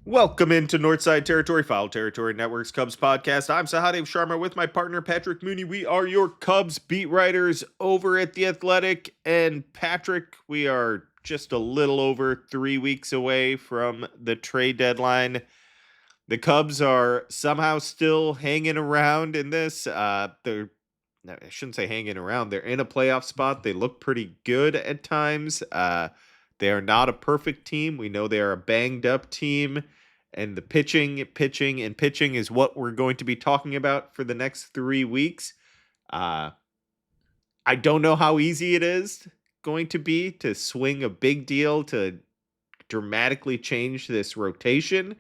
Welcome into Northside Territory, Foul Territory Network's Cubs podcast. I'm Sahadev Sharma with my partner Patrick Mooney. We are your Cubs beat writers over at The Athletic. And Patrick, we are just a little over 3 weeks away from the trade deadline. The Cubs are somehow still hanging around in this. I shouldn't say hanging around. They're in a playoff spot. They look pretty good at times. They are not a perfect team. We know they are a banged up team. And the pitching is what we're going to be talking about for the next 3 weeks. I don't know how easy it is going to be to swing a big deal to dramatically change this rotation.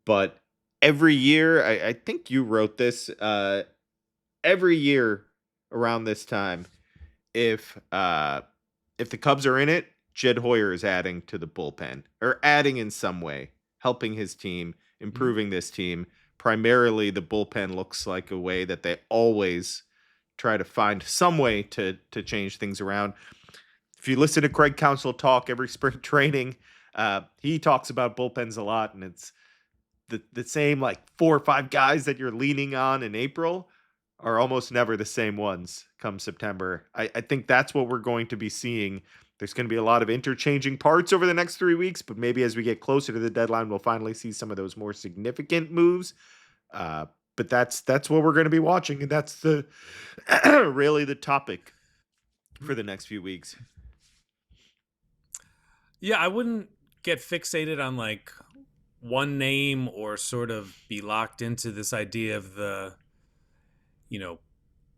But every year, I think you wrote this, every year around this time, if the Cubs are in it, Jed Hoyer is adding to the bullpen or adding in some way, helping his team, improving this team. Primarily, the bullpen looks like a way that they always try to find some way to change things around. If you listen to Craig Counsell talk every spring training, he talks about bullpens a lot, and it's the same like 4 or 5 guys that you're leaning on in April are almost never the same ones come September. I think that's what we're going to be seeing. There's going to be a lot of interchanging parts over the next 3 weeks, but maybe as we get closer to the deadline, we'll finally see some of those more significant moves. But that's what we're going to be watching, and that's the really the topic for the next few weeks. Yeah, I wouldn't get fixated on like one name or sort of be locked into this idea of the,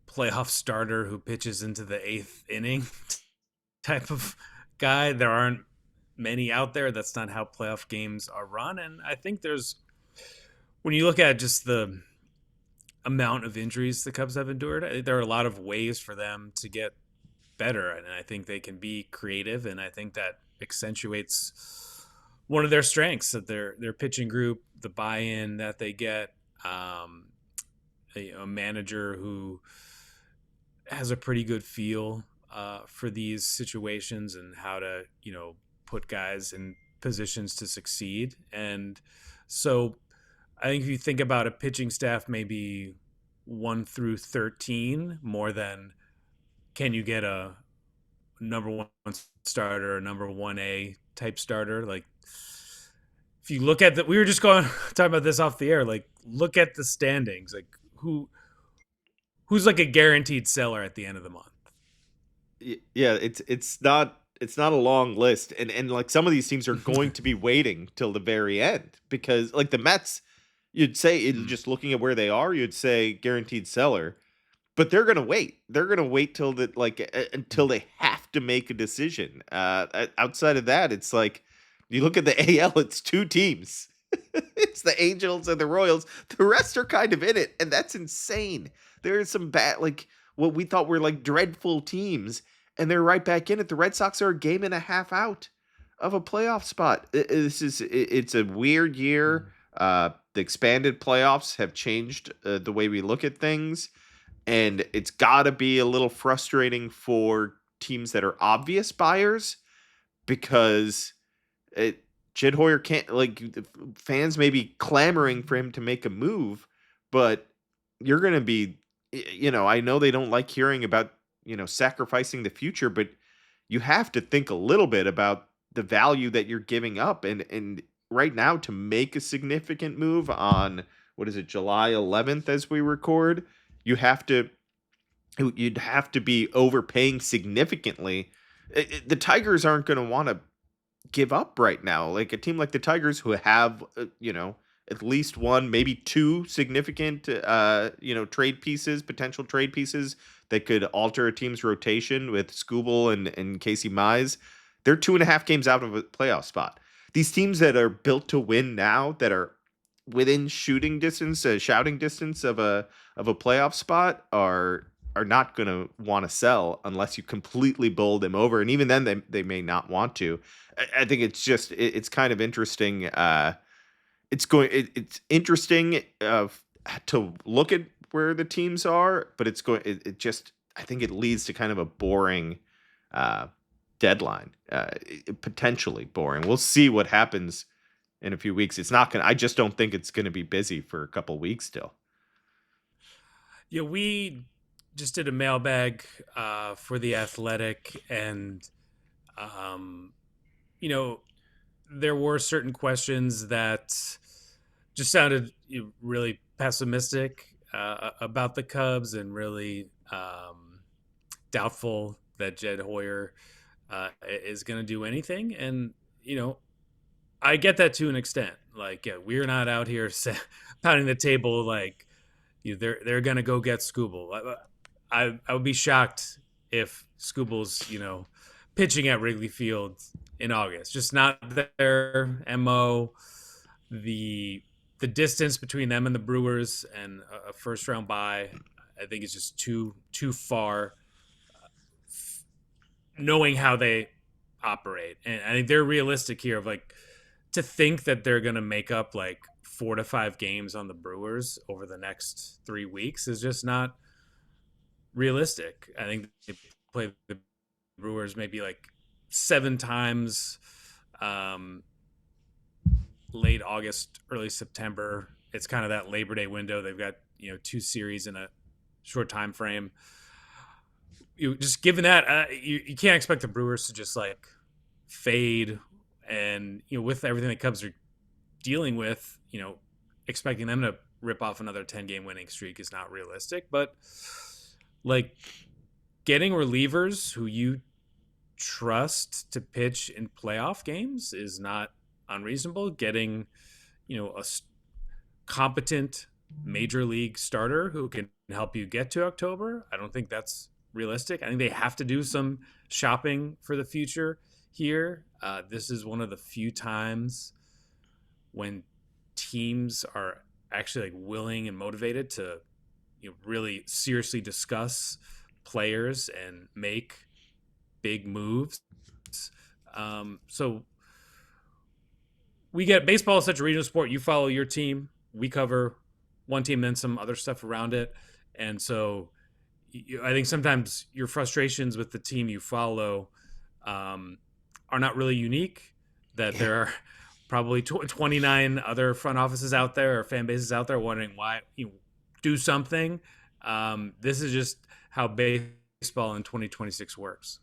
playoff starter who pitches into the 8th inning type of guy. There aren't many out there. That's not how playoff games are run. And I think when you look at just the amount of injuries the Cubs have endured, there are a lot of ways for them to get better. And I think they can be creative. And I think that accentuates one of their strengths, that their pitching group, the buy-in that they get, a manager who has a pretty good feel for these situations and how to, put guys in positions to succeed. And so I think if you think about a pitching staff, maybe 1 through 13, more than can you get a number 1 starter, a number 1A type starter. Like, if you look at we were just talking about this off the air, like look at the standings, like who's like a guaranteed seller at the end of the month. Yeah, it's not a long list, and like some of these teams are going to be waiting till the very end, because like the Mets, you'd say just looking at where they are, you'd say guaranteed seller, but they're gonna wait. They're gonna wait till until they have to make a decision. Outside of that, it's like you look at the AL, it's 2 teams. It's the Angels and the Royals. The rest are kind of in it, and that's insane. There are some bad, like what we thought were like dreadful teams, and they're right back in it. The Red Sox are a game and a half out of a playoff spot. It's a weird year. The expanded playoffs have changed the way we look at things, and it's got to be a little frustrating for teams that are obvious buyers, because Jed Hoyer can't, like, fans may be clamoring for him to make a move, but you're going to be, I know they don't like hearing about, sacrificing the future, but you have to think a little bit about the value that you're giving up. And right now, to make a significant move on, what is it, July 11th as we record, you'd have to be overpaying significantly. The Tigers aren't going to want to give up right now. Like a team like the Tigers, who have, at least 1, maybe 2 significant, potential trade pieces that could alter a team's rotation with Skubal and Casey Mize. They're 2.5 games out of a playoff spot. These teams that are built to win now, that are within shouting distance of a playoff spot, are not going to want to sell unless you completely bowl them over. And even then they may not want to. I think it's kind of interesting. It's interesting to look at where the teams are, but I think it leads to kind of a boring deadline, potentially boring. We'll see what happens in a few weeks. It's not gonna. I just don't think it's gonna be busy for a couple weeks still. Yeah, we just did a mailbag for the Athletic, and um, you know, there were certain questions that just sounded really pessimistic about the Cubs, and really doubtful that Jed Hoyer is going to do anything. And I get that to an extent. Like, yeah, we're not out here pounding the table like they're going to go get Scooble. I would be shocked if Scooble's pitching at Wrigley Field in August. Just not their mo. The distance between them and the Brewers and a first round bye, I think, is just too far. Knowing how they operate, and I think they're realistic here. Of like, to think that they're going to make up like 4 to 5 games on the Brewers over the next 3 weeks is just not realistic. I think they play the Brewers maybe like 7 times, late August, early September. It's kind of that Labor Day window. They've got 2 series in a short time frame. Just given that, you can't expect the Brewers to just like fade, and with everything the Cubs are dealing with, expecting them to rip off another 10-game winning streak is not realistic. But like, getting relievers who you trust to pitch in playoff games is not unreasonable. Getting a competent major league starter who can help you get to October, I don't think that's realistic. I think they have to do some shopping for the future here. This is one of the few times when teams are actually like willing and motivated to really seriously discuss players and make big moves. So we get baseball is such a regional sport. You follow your team. We cover one team, then some other stuff around it. And so I think sometimes your frustrations with the team you follow are not really unique, that there are probably 29 other front offices out there or fan bases out there wondering why you do something. This is just how baseball in 2026 works.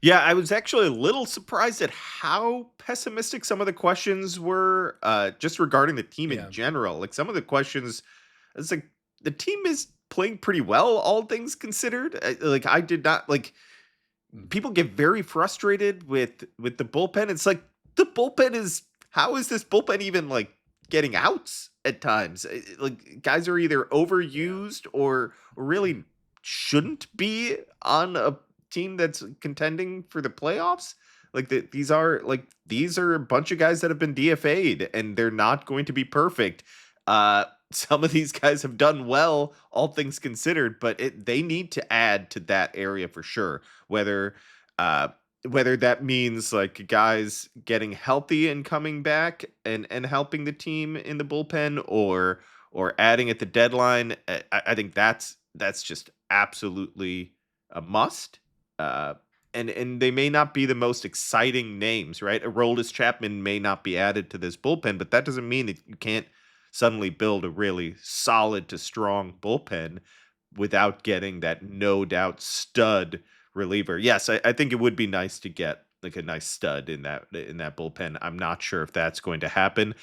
Yeah, I was actually a little surprised at how pessimistic some of the questions were, just regarding the team in general. Like, some of the questions, it's like the team is playing pretty well, all things considered. I did not like. People get very frustrated with the bullpen. It's like, the bullpen is. How is this bullpen even like getting outs at times? Like, guys are either overused or really shouldn't be on a team that's contending for the playoffs. Like, these are a bunch of guys that have been DFA'd, and they're not going to be perfect. Some of these guys have done well, all things considered, but they need to add to that area for sure. Whether that means like guys getting healthy and coming back and helping the team in the bullpen, or adding at the deadline. I think that's just absolutely a must. And they may not be the most exciting names, right? Aroldis Chapman may not be added to this bullpen, but that doesn't mean that you can't suddenly build a really solid to strong bullpen without getting that no doubt stud reliever. Yes, I think it would be nice to get like a nice stud in that bullpen. I'm not sure if that's going to happen.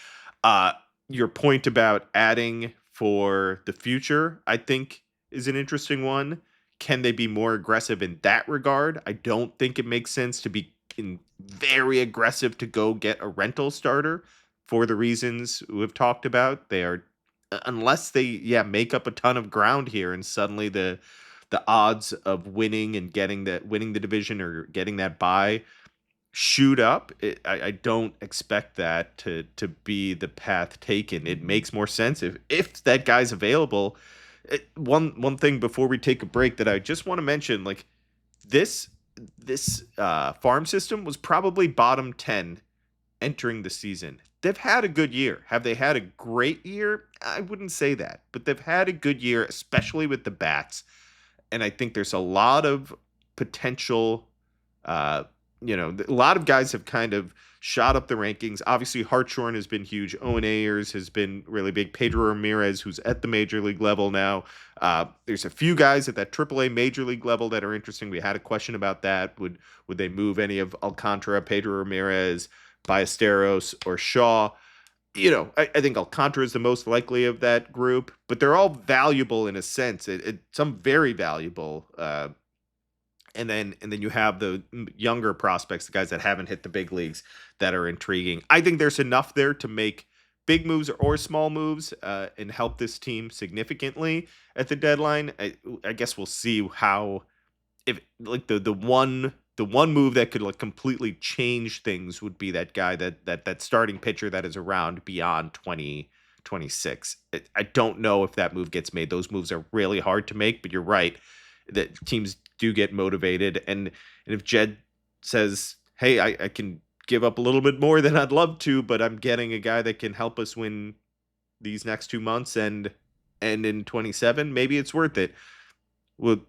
Your point about adding for the future, I think, is an interesting one. Can they be more aggressive in that regard? I don't think it makes sense to be very aggressive to go get a rental starter for the reasons we've talked about. They are, unless they make up a ton of ground here, and suddenly the odds of winning the division or getting that bye shoot up. I don't expect that to be the path taken. It makes more sense if that guy's available. One thing before we take a break that I just want to mention, like, this farm system was probably bottom 10 entering the season. They've had a good year. Have they had a great year? I wouldn't say that, but they've had a good year, especially with the bats. And I think there's a lot of potential A lot of guys have kind of shot up the rankings. Obviously, Hartshorn has been huge. Owen Ayers has been really big. Pedro Ramirez, who's at the major league level now. There's a few guys at that AAA major league level that are interesting. We had a question about that. Would they move any of Alcantara, Pedro Ramirez, Ballesteros, or Shaw? I think Alcantara is the most likely of that group, but they're all valuable in a sense. Some very valuable. And then you have the younger prospects, the guys that haven't hit the big leagues that are intriguing. I think there's enough there to make big moves or small moves and help this team significantly at the deadline. I guess we'll see how if like the one move that could like completely change things would be that guy that starting pitcher that is around beyond 2026. I don't know if that move gets made. Those moves are really hard to make, but you're right that teams do get motivated. And if Jed says, hey, I can give up a little bit more than I'd love to, but I'm getting a guy that can help us win these next 2 months and in 27, maybe it's worth it. I'm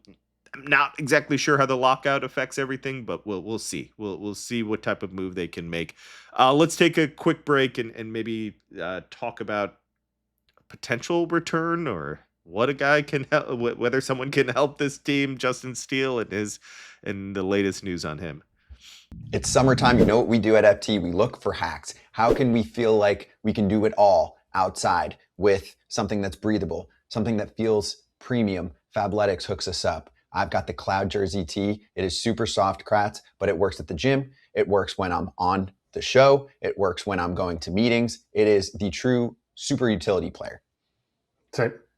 not exactly sure how the lockout affects everything, but we'll see. We'll see what type of move they can make. Let's take a quick break and maybe talk about potential return or what a guy can help, whether someone can help this team. Justin Steele and the latest news on him. It's summertime. You know what we do at FT? We look for hacks. How can we feel like we can do it all outside with something that's breathable, something that feels premium? Fabletics hooks us up. I've got the Cloud Jersey tee. It is super soft, Kratz, but it works at the gym. It works when I'm on the show. It works when I'm going to meetings. It is the true super utility player.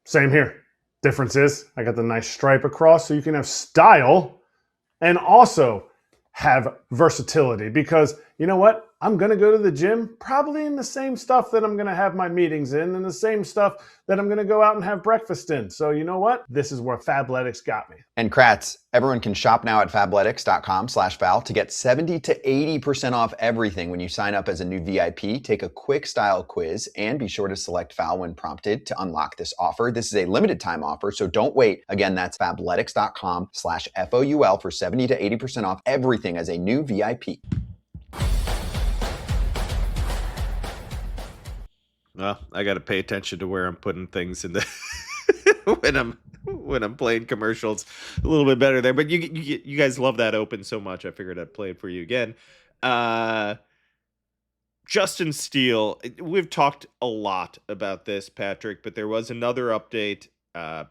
Same here. Difference is I got the nice stripe across so you can have style and also have versatility, because you know what? I'm going to go to the gym probably in the same stuff that I'm going to have my meetings in and the same stuff that I'm going to go out and have breakfast in. So you know what? This is where Fabletics got me. And Kratz, everyone can shop now at fabletics.com/Val to get 70 to 80% off everything when you sign up as a new VIP. Take a quick style quiz and be sure to select Val when prompted to unlock this offer. This is a limited time offer, so don't wait. Again, that's fabletics.com/FOUL for 70 to 80% off everything as a new VIP. Well, I got to pay attention to where I'm putting things in the when I'm playing commercials a little bit better there. But you guys love that open so much, I figured I'd play it for you again. Justin Steele, we've talked a lot about this, Patrick, but there was another update, and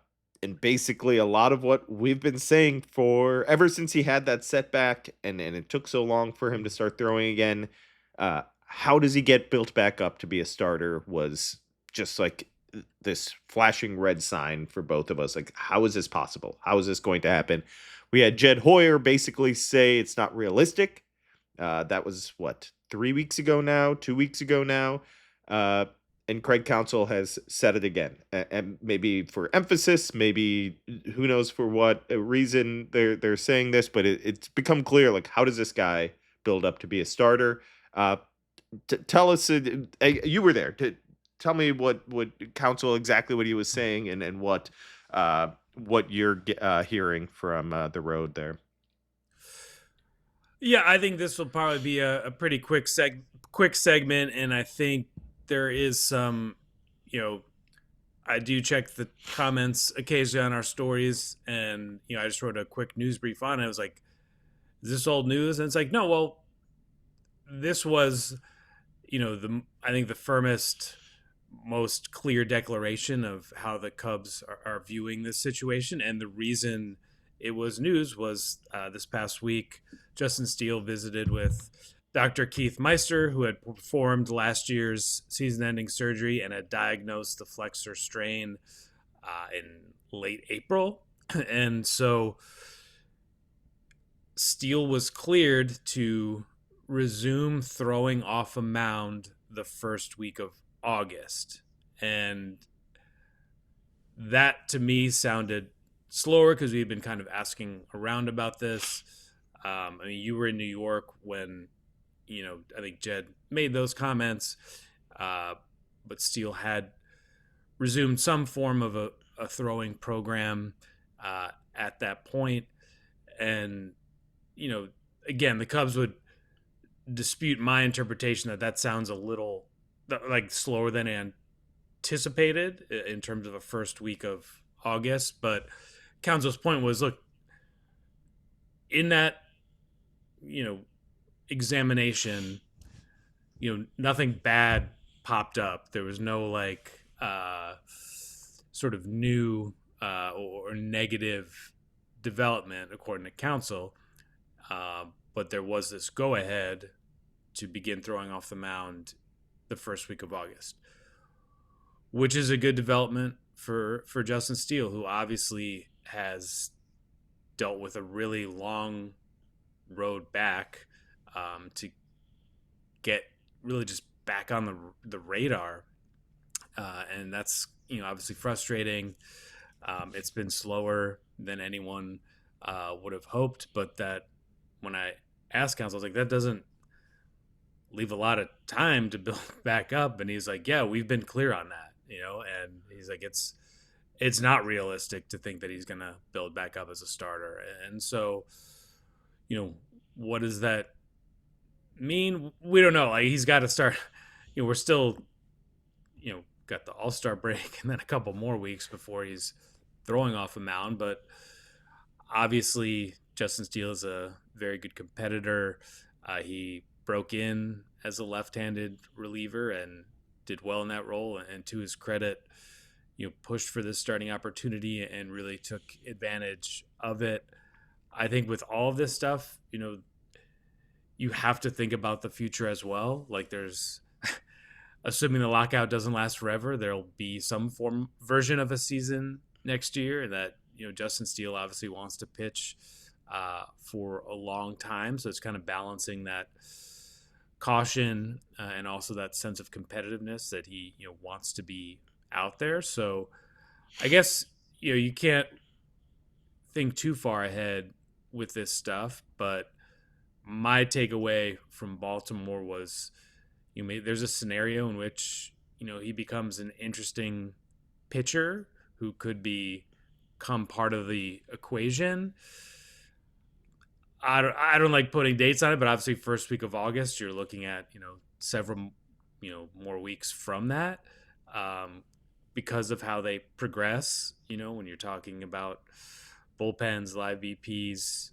basically a lot of what we've been saying for ever since he had that setback, and it took so long for him to start throwing again. How does he get built back up to be a starter was just like this flashing red sign for both of us. Like, how is this possible? How is this going to happen? We had Jed Hoyer basically say it's not realistic. That was, 3 weeks ago now, 2 weeks ago now. And Craig Counsell has said it again. And maybe for emphasis, maybe who knows for what reason they're saying this, but it's become clear, like, how does this guy build up to be a starter? Tell us, you were there. Tell me what Counsell, exactly what he was saying, and what you're hearing from the road there. Yeah, I think this will probably be a pretty quick segment, and I think there is some, I do check the comments occasionally on our stories, and I just wrote a quick news brief on it. I was like, is this old news? And it's like, no, well, this was, I think the firmest, most clear declaration of how the Cubs are viewing this situation. And the reason it was news was this past week, Justin Steele visited with Dr. Keith Meister, who had performed last year's season-ending surgery and had diagnosed the flexor strain in late April. And so Steele was cleared to resume throwing off a mound the first week of August. And that to me sounded slower because we had been kind of asking around about this. You were in New York when, I think Jed made those comments, but Steele had resumed some form of a throwing program at that point. And, again, the Cubs would dispute my interpretation that sounds a little like slower than anticipated in terms of a first week of August. But Council's point was, look, in that, examination, nothing bad popped up. There was no sort of new or negative development according to Council. But there was this go ahead to begin throwing off the mound the first week of August, which is a good development for Justin Steele, who obviously has dealt with a really long road back to get really just back on the radar. And that's, obviously frustrating. It's been slower than anyone would have hoped, but that when I asked Council, I was like, that doesn't leave a lot of time to build back up. And he's like, yeah, we've been clear on that, and he's like, it's not realistic to think that he's going to build back up as a starter. And so, what does that mean? We don't know. Like, he's got to start, we're still, got the All-Star break and then a couple more weeks before he's throwing off a mound. But obviously Justin Steele is a very good competitor. He broke in as a left-handed reliever and did well in that role. And to his credit, pushed for this starting opportunity and really took advantage of it. I think with all of this stuff, you have to think about the future as well. Like, there's, assuming the lockout doesn't last forever, there'll be some version of a season next year, and that, Justin Steele obviously wants to pitch for a long time. So it's kind of balancing that caution and also that sense of competitiveness that he, wants to be out there. So I guess, you can't think too far ahead with this stuff, but my takeaway from Baltimore was, there's a scenario in which, he becomes an interesting pitcher who could become part of the equation. I don't like putting dates on it, but obviously first week of August, you're looking at, several, more weeks from that, because of how they progress, when you're talking about bullpens, live BPs,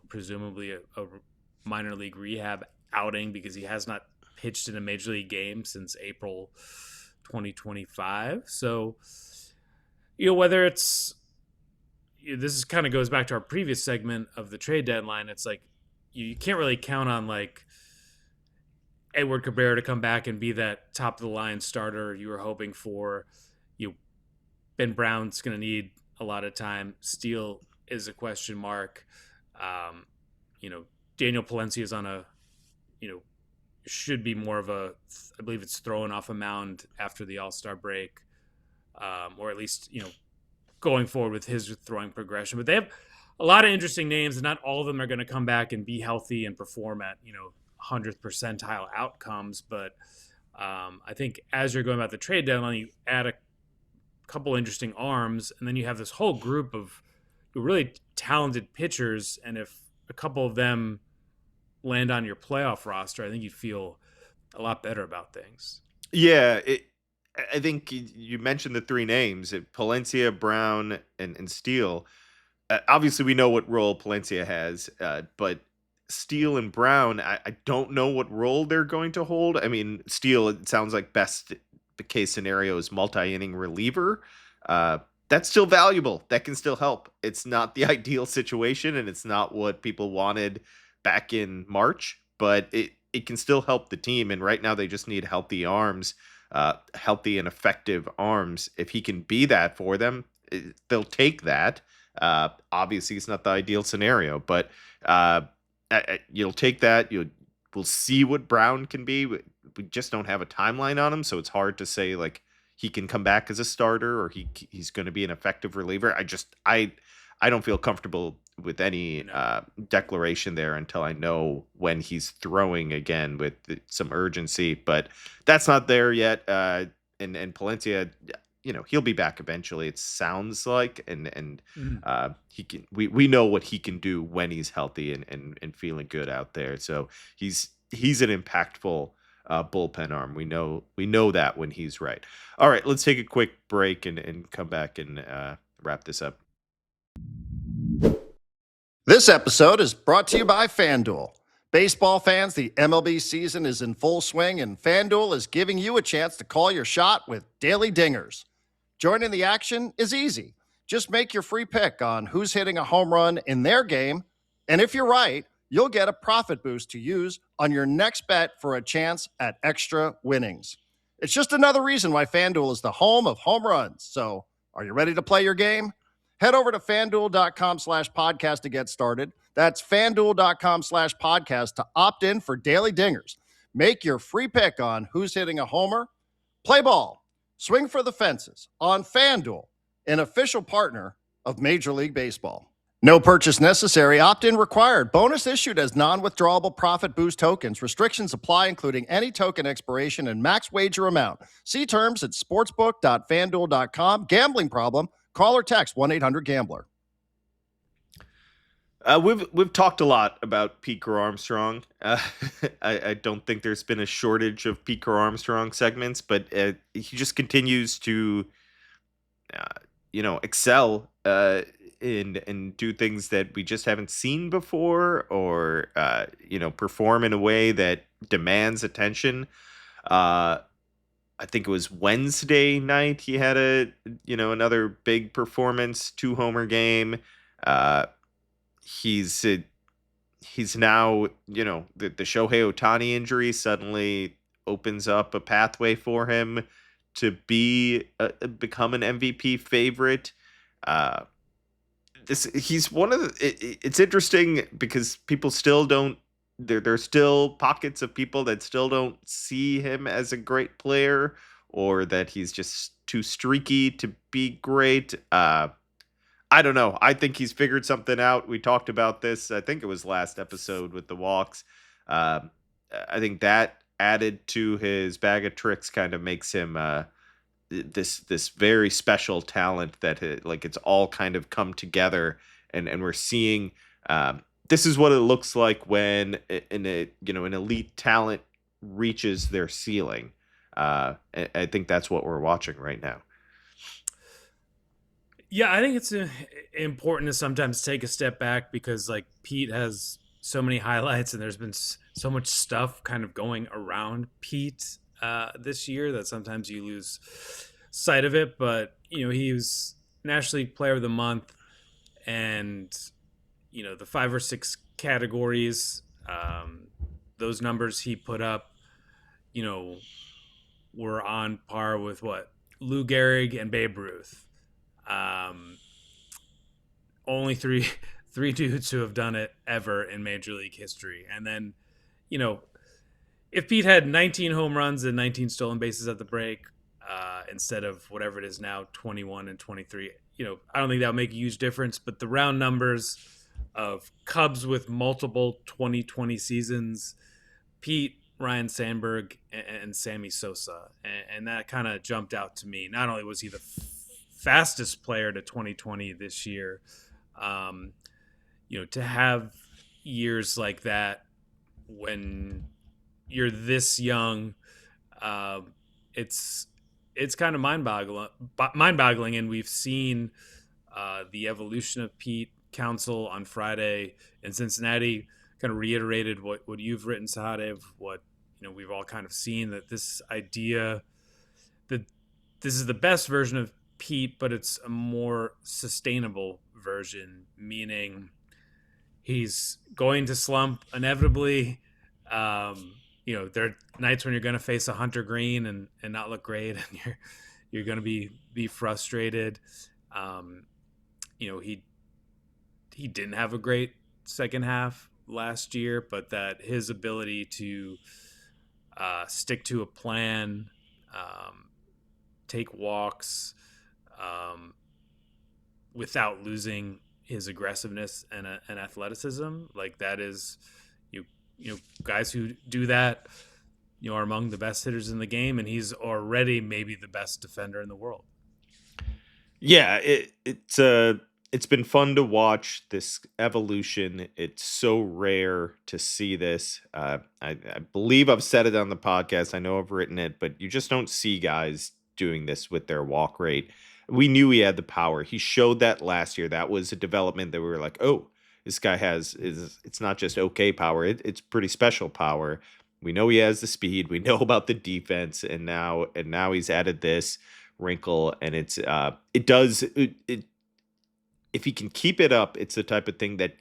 presumably a minor league rehab outing because he has not pitched in a major league game since April 2025. So, whether it's, this is kind of goes back to our previous segment of the trade deadline. It's like, you can't really count on like Edward Cabrera to come back and be that top of the line starter you were hoping for. Ben Brown's going to need a lot of time. Steele is a question mark. Daniel Palencia is on a, should be more of a, I believe it's throwing off a mound after the All-Star break, or at least, going forward with his throwing progression. But they have a lot of interesting names, and not all of them are going to come back and be healthy and perform at, 100th percentile outcomes. But I think as you're going about the trade deadline, you add a couple interesting arms, and then you have this whole group of really talented pitchers. And if a couple of them land on your playoff roster, I think you'd feel a lot better about things. Yeah, I think you mentioned the three names: Palencia, Brown, and Steele. Obviously, we know what role Palencia has, but Steele and Brown, I don't know what role they're going to hold. I mean, Steele, it sounds like best case scenario is multi-inning reliever. That's still valuable. That can still help. It's not the ideal situation, and it's not what people wanted back in March, but it can still help the team. And right now they just need healthy arms, healthy and effective arms. If he can be that for them, they'll take that. Obviously it's not the ideal scenario, but you'll take that. We'll see what Brown can be. We just don't have a timeline on him, so it's hard to say like he can come back as a starter or he's going to be an effective reliever. I don't feel comfortable with any declaration there until I know when he's throwing again with some urgency, but that's not there yet. And Palencia, he'll be back eventually. It sounds like, and Mhm. he can. We know what he can do when he's healthy and feeling good out there. So he's an impactful bullpen arm. We know that when he's right. All right, let's take a quick break and come back and wrap this up. This episode is brought to you by FanDuel. Baseball fans, the MLB season is in full swing, and FanDuel is giving you a chance to call your shot with daily dingers. Joining the action is easy. Just make your free pick on who's hitting a home run in their game, and if you're right, you'll get a profit boost to use on your next bet for a chance at extra winnings. It's just another reason why FanDuel is the home of home runs. So, are you ready to play your game? Head over to FanDuel.com/podcast to get started. That's FanDuel.com/podcast to opt in for daily dingers. Make your free pick on who's hitting a homer. Play ball. Swing for the fences on FanDuel, an official partner of Major League Baseball. No purchase necessary. Opt-in required. Bonus issued as non-withdrawable profit boost tokens. Restrictions apply, including any token expiration and max wager amount. See terms at sportsbook.fanduel.com. Gambling problem? Call or text 1-800-GAMBLER. We've talked a lot about Pete Crow-Armstrong. I don't think there's been a shortage of Pete Crow-Armstrong segments, but he just continues to, excel and do things that we just haven't seen before, or perform in a way that demands attention. I think it was Wednesday night he had another big performance, 2-homer game. He's now, the Shohei Ohtani injury suddenly opens up a pathway for him to become an MVP favorite. He's one of it's interesting because people still don't. There's still pockets of people that still don't see him as a great player, or that he's just too streaky to be great. I don't know. I think he's figured something out. We talked about this. I think it was last episode with the walks. I think that added to his bag of tricks kind of makes him this very special talent that it's all kind of come together, and we're seeing. This is what it looks like when an elite talent reaches their ceiling. I think that's what we're watching right now. Yeah, I think it's important to sometimes take a step back, because Pete has so many highlights, and there's been so much stuff kind of going around Pete this year that sometimes you lose sight of it. But he was National League Player of the Month, and the 5 or 6 categories, those numbers he put up, were on par with what Lou Gehrig and Babe Ruth. Only three dudes who have done it ever in Major League history. And then, if Pete had 19 home runs and 19 stolen bases at the break, instead of whatever it is now, 21 and 23, I don't think that would make a huge difference. But the round numbers of Cubs with multiple 2020 seasons, Pete, Ryan Sandberg, and Sammy Sosa. And that kind of jumped out to me. Not only was he the fastest player to 2020 this year, to have years like that when you're this young, it's kind of mind-boggling. And we've seen the evolution of Pete. Council on Friday in Cincinnati kind of reiterated what you've written, Sahadev, what we've all kind of seen, that this idea that this is the best version of Pete, but it's a more sustainable version, meaning he's going to slump inevitably. There are nights when you're going to face a Hunter Green and not look great, and you're going to be frustrated. He didn't have a great second half last year, but that his ability to stick to a plan, take walks, without losing his aggressiveness and athleticism, that is, guys who do that, are among the best hitters in the game, and he's already maybe the best defender in the world. Yeah, it's been fun to watch this evolution. It's so rare to see this. I believe I've said it on the podcast. I know I've written it, but you just don't see guys doing this with their walk rate. We knew he had the power. He showed that last year. That was a development that we were like, oh, this guy is it's not just okay power. It's pretty special power. We know he has the speed. We know about the defense, and now he's added this wrinkle, and it if he can keep it up, it's the type of thing that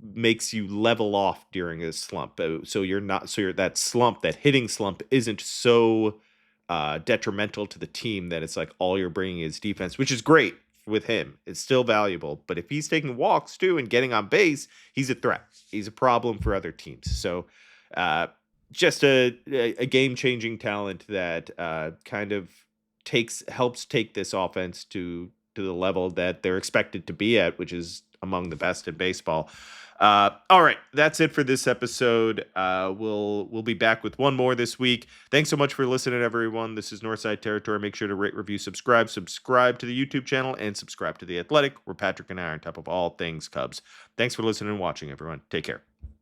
makes you level off during a slump. So you're that slump, that hitting slump, isn't so detrimental to the team that it's like all you're bringing is defense, which is great with him. It's still valuable, but if he's taking walks too and getting on base, he's a threat. He's a problem for other teams. So just a game changing talent that kind of helps take this offense to the level that they're expected to be at, which is among the best in baseball. All right, that's it for this episode. We'll be back with one more this week. Thanks so much for listening, everyone. This is Northside Territory. Make sure to rate, review, subscribe to the YouTube channel, and subscribe to The Athletic, where Patrick and I are on top of all things Cubs. Thanks for listening and watching, everyone. Take care.